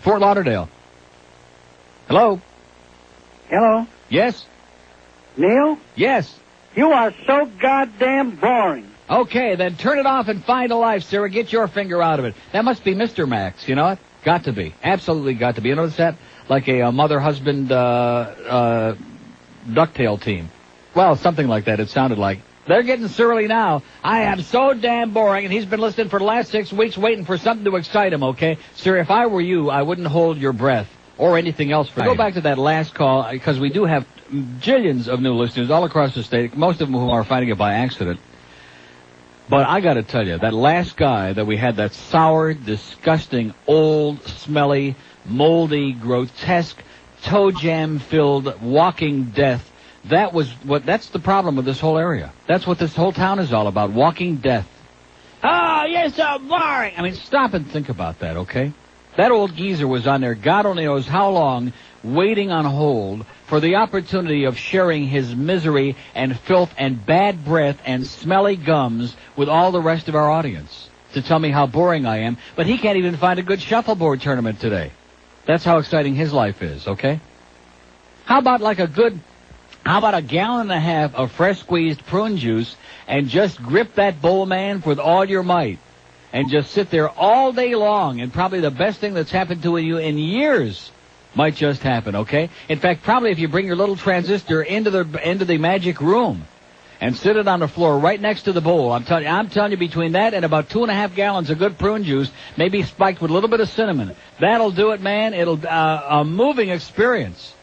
Fort Lauderdale. Hello? Hello? Yes? Neil? Yes. You are so goddamn boring. Okay, then turn it off and find a life, sir, and get your finger out of it. That must be Mr. Max, you know what? Got to be. Absolutely got to be. You notice that? Like a mother-husband ducktail team. Well, something like that, it sounded like. They're getting surly now. I am so damn boring, and he's been listening for the last 6 weeks waiting for something to excite him, okay? Sir, if I were you, I wouldn't hold your breath or anything else. Go back to that last call, because we do have jillions of new listeners all across the state, most of them who are finding it by accident. But I got to tell you, that last guy that we had, that sour, disgusting, old, smelly, moldy, grotesque, toe jam-filled, walking death, that's the problem with this whole area. That's what this whole town is all about, walking death. Oh, you're so boring. I mean, stop and think about that, okay? That old geezer was on there, God only knows how long, waiting on hold for the opportunity of sharing his misery and filth and bad breath and smelly gums with all the rest of our audience to tell me how boring I am. But he can't even find a good shuffleboard tournament today. That's how exciting his life is, okay? How about a gallon and a half of fresh squeezed prune juice and just grip that bowl, man, with all your might and just sit there all day long, and probably the best thing that's happened to you in years might just happen, okay? In fact, probably if you bring your little transistor into the magic room and sit it on the floor right next to the bowl, I'm telling you, between that and about 2.5 gallons of good prune juice, maybe spiked with a little bit of cinnamon, that'll do it, man. It'll a moving experience.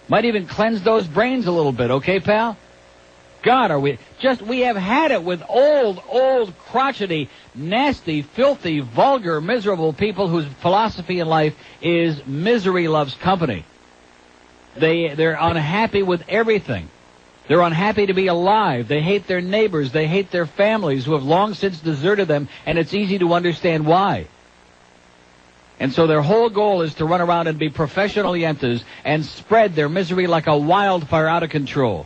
Might even cleanse those brains a little bit, okay, pal? God, we have had it with old, crotchety, nasty, filthy, vulgar, miserable people whose philosophy in life is misery loves company. They're unhappy with everything. They're unhappy to be alive. They hate their neighbors. They hate their families who have long since deserted them, and it's easy to understand why. And so their whole goal is to run around and be professional yentas and spread their misery like a wildfire out of control.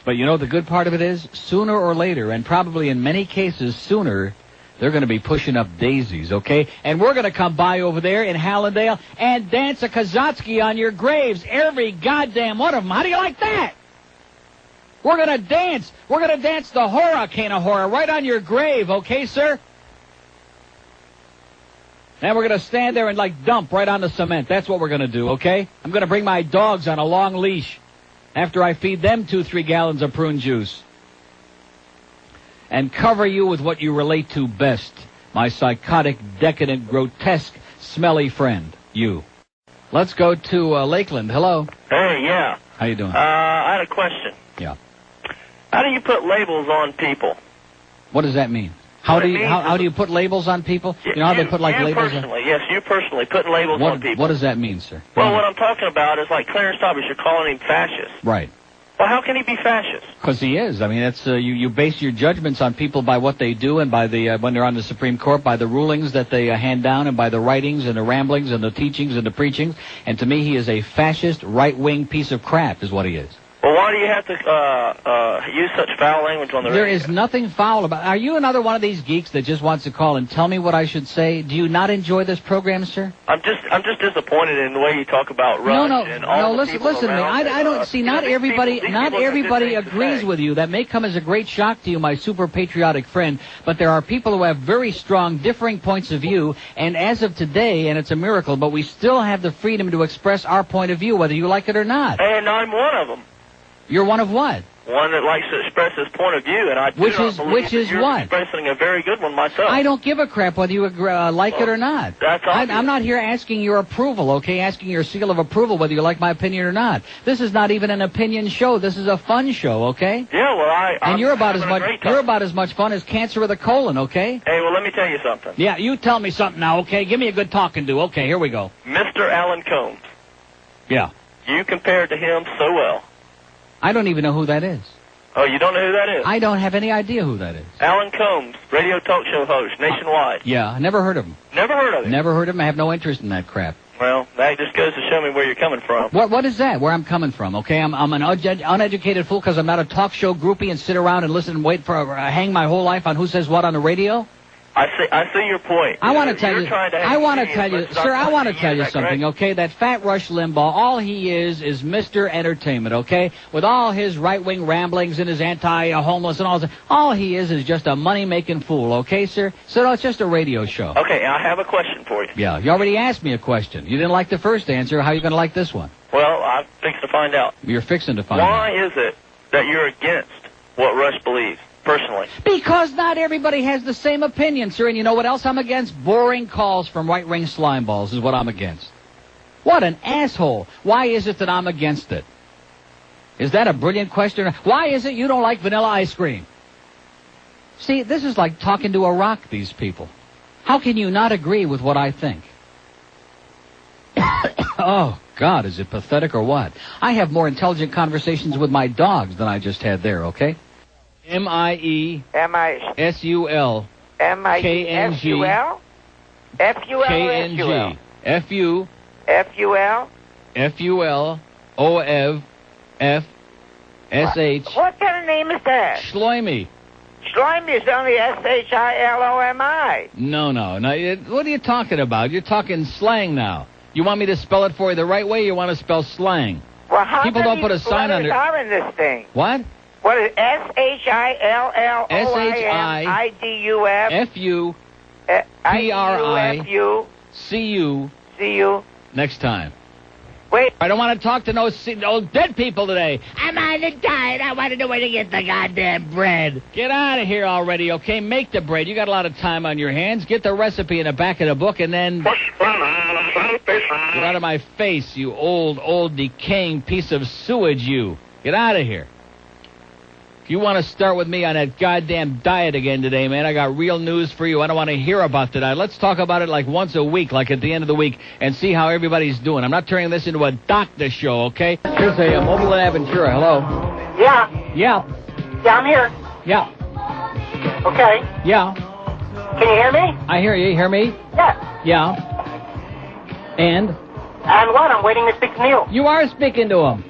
But you know the good part of it is, sooner or later, and probably in many cases sooner, they're going to be pushing up daisies, okay? And we're going to come by over there in Hallandale and dance a Kazatsky on your graves, every goddamn one of them. How do you like that? We're going to dance. We're going to dance the Hurricane of Horror right on your grave, okay, sir? And we're going to stand there and, dump right on the cement. That's what we're going to do, okay? I'm going to bring my dogs on a long leash after I feed them 2-3 gallons of prune juice and cover you with what you relate to best, my psychotic, decadent, grotesque, smelly friend, you. Let's go to Lakeland. Hello. Hey, yeah. How you doing? I had a question. Yeah. How do you put labels on people? What does that mean? How do you put labels on people? You know how they put labels personally, yes, you personally putting labels on people. What does that mean, sir? Well, what I'm talking about is like Clarence Thomas, you're calling him fascist. Right. Well, how can he be fascist? Because he is. I mean, it's you base your judgments on people by what they do and by the when they're on the Supreme Court, by the rulings that they hand down and by the writings and the ramblings and the teachings and the preachings. And to me, he is a fascist, right-wing piece of crap is what he is. Well, why do you have to use such foul language on the radio? There is nothing foul about it. Are you another one of these geeks that just wants to call and tell me what I should say? Do you not enjoy this program, sir? I'm just disappointed in the way you talk about Rush and all the people listen to me. I don't see. Not everybody agrees with you. That may come as a great shock to you, my super patriotic friend. But there are people who have very strong, differing points of view. And as of today, and it's a miracle, but we still have the freedom to express our point of view, whether you like it or not. And I'm one of them. You're one of what? One that likes to express his point of view, and I do which not believe is you're what? expressing a very good one myself. I don't give a crap whether you like it or not. That's obvious. I'm not here asking your approval, okay? Asking your seal of approval whether you like my opinion or not. This is not even an opinion show. This is a fun show, okay? Yeah, well, and you're about as much fun as cancer of the colon, okay? Hey, well, let me tell you something. Yeah, you tell me something now, okay? Give me a good talking to. Okay, here we go. Mr. Alan Combs. Yeah. You compared to him so well. I don't even know who that is. Oh, you don't know who that is? I don't have any idea who that is. Alan Combs, radio talk show host, nationwide. Yeah, I never heard of him. Never heard of him? Never heard of him. I have no interest in that crap. Well, that just goes to show me where you're coming from. What is that? Where I'm coming from, okay? I'm an uneducated fool because I'm not a talk show groupie and sit around and listen and wait for hang my whole life on who says what on the radio? I see your point. I want to tell you, trying to I want to have tell you, let's start sir, I want to pushing tell you that, something, correct? okay? That fat Rush Limbaugh, all he is Mr. Entertainment, okay? With all his right-wing ramblings and his anti-homeless and all he is just a money-making fool, okay, sir? So no, it's just a radio show. Okay, I have a question for you. Yeah, you already asked me a question. You didn't like the first answer. How are you going to like this one? Well, I'm fixing to find out. You're fixing to find out. Why is it that you're against what Rush believes, personally? Because not everybody has the same opinion, sir. And you know what else I'm against? Boring calls from right-wing slimeballs is what I'm against. What an asshole. Why is it that I'm against it? Is that a brilliant question? Why is it you don't like vanilla ice cream? See, this is like talking to a rock, these people. How can you not agree with what I think? Oh, God, is it pathetic or what? I have more intelligent conversations with my dogs than I just had there, okay? M-I-E-S-U-L M-I-E-S-U-L? F-U-L? K-N-G F-U F-U-L? F-U-L-O-F-F-S-H What kind of name is that? Schloimy. Schloimy is only S-H-I-L-O-M-I. No. What are you talking about? You're talking slang now. You want me to spell it for you the right way, or you want to spell slang? Well, how People many don't put a sign letters under... are in this thing? What? What is S-H-I-L-L-O-I-M-I-D-U-F? F-U-P-R-I... C-U. C-U... Next time. Wait. I don't want to talk to no dead people today. I'm on the diet. I want to know where to get the goddamn bread. Get out of here already, okay? Make the bread. You got a lot of time on your hands. Get the recipe in the back of the book and then... Get out of my face, you old, decaying piece of sewage, you. Get out of here. If you want to start with me on that goddamn diet again today, man, I got real news for you. I don't want to hear about the diet. Let's talk about it like once a week, like at the end of the week, and see how everybody's doing. I'm not turning this into a doctor show, okay? Here's a mobile in Aventura. Hello? Yeah. Yeah. Yeah, I'm here. Yeah. Okay. Yeah. Can you hear me? I hear you. You hear me? Yeah. Yeah. And? And what? I'm waiting to speak to Neil. You are speaking to him.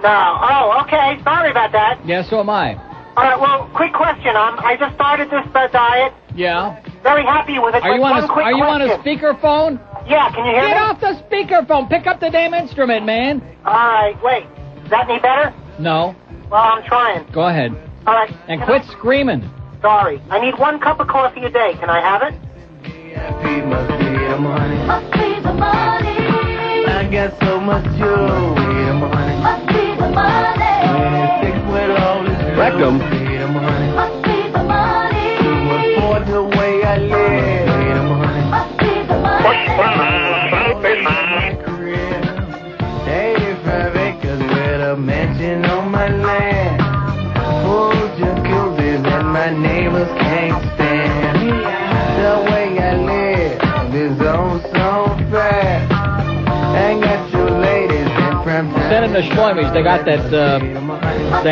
No. Oh, okay. Sorry about that. Yeah, so am I. All right, well, quick question. I just started this diet. Yeah. Very happy with it. Are you on a question. speakerphone? Yeah, can you hear me? Get off the speakerphone. Pick up the damn instrument, man. All right, wait. Is that any better? No. Well, I'm trying. Go ahead. All right. And quit screaming. Sorry. I need 1 cup of coffee a day. Can I have it? Must be the money. I got so much joy. Must be the money. Rectum. Must be the money. For the way I live. Must be the money. 85 acres with a mansion on my land. Full jacuzzi that my neighbors can't stand. The way I live is oh so fast. I got your ladies in from Send them to Schleimies. They got that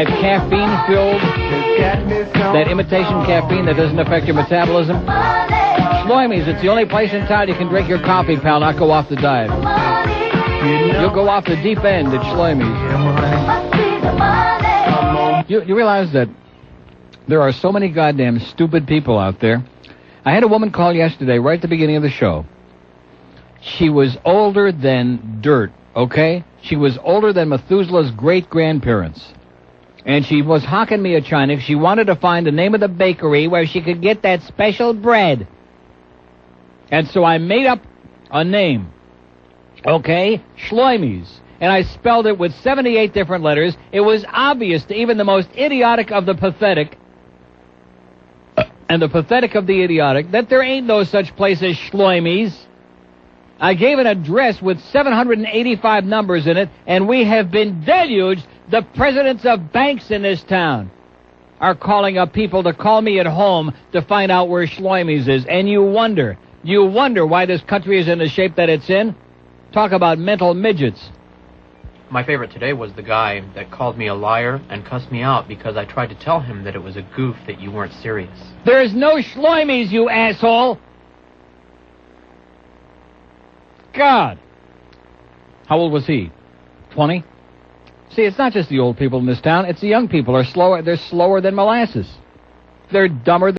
caffeine-filled, that imitation caffeine that doesn't affect your metabolism. Schleimies, it's the only place in town you can drink your coffee, pal, not go off the diet. You'll go off the deep end at Schleimies. You realize that there are so many goddamn stupid people out there. I had a woman call yesterday, right at the beginning of the show. She was older than dirt, okay? She was older than Methuselah's great-grandparents. And she was hawking me a China. She wanted to find the name of the bakery where she could get that special bread. And so I made up a name. Okay? Schleimies. And I spelled it with 78 different letters. It was obvious to even the most idiotic of the pathetic, and the pathetic of the idiotic, that there ain't no such place as Schleimies. I gave an address with 785 numbers in it, and we have been deluged. The presidents of banks in this town are calling up people to call me at home to find out where Schleimies is. And you wonder why this country is in the shape that it's in? Talk about mental midgets. My favorite today was the guy that called me a liar and cussed me out because I tried to tell him that it was a goof, that you weren't serious. There's no Schleimies, you asshole! God! How old was he? 20? See, it's not just the old people in this town, it's the young people are slower. They're slower than molasses. They're dumber than